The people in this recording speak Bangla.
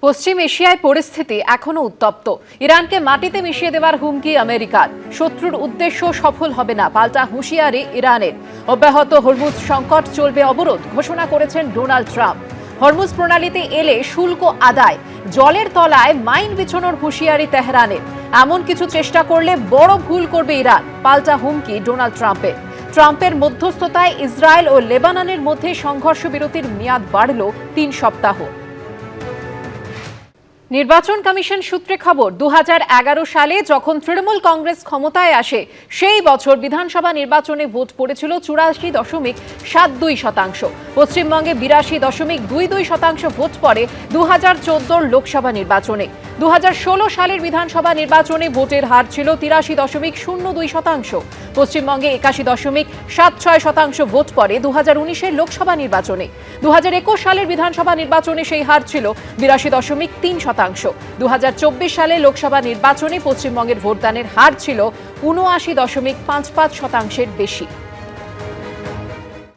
পশ্চিম এশিয়ায় পরিস্থিতি এখনো উত্তপ্ত। ইরানকে মাটিতে মিশিয়ে দেওয়ার হুমকি আমেরিকার। শত্রুর উদ্দেশ্য সফল হবে না, পাল্টা হুঁশিয়ারি ইরানের। অব্যাহত হরমুজ সংকট, চলবে অবরোধ ঘোষণা করেছেন ডোনাল্ড ট্রাম্প। হরমুজ প্রণালীতে এলে শুল্ক আদায়, জলের তলায় মাইন বিছানোর হুঁশিয়ারি তেহরানের। এমন কিছু চেষ্টা করলে বড় ভুল করবে ইরান, পাল্টা হুমকি ডোনাল্ড ট্রাম্পের। ট্রাম্পের মধ্যস্থতায় ইসরায়েল ও লেবাননের মধ্যে সংঘর্ষ বিরতির মেয়াদ বাড়ল ৩ সপ্তাহ। নির্বাচন কমিশন সূত্রে খবর, ২০১১ সালে যখন তৃণমূল কংগ্রেস ক্ষমতায় আসে সেই বছর বিধানসভা নির্বাচনে ভোট পড়েছিল ৮৪.৭২%। পশ্চিমবঙ্গে ৮২.২২% ভোট পড়ে ২০১৪ লোকসভা নির্বাচনে। ২০১৬ সালের বিধানসভা নির্বাচনে ভোটের হার ছিল ৮৩.০২%। পশ্চিমবঙ্গে ৮১.৭৬% ভোট পড়ে ২০১৯-এর লোকসভা নির্বাচনে। ২০২১ সালের বিধানসভা নির্বাচনে সেই হার ছিল ৮২.৩%। ২০২৪ সালে লোকসভা নির্বাচনে পশ্চিমবঙ্গের ভোটদানের হার ছিল ৭৯.৫৫%-এর বেশি।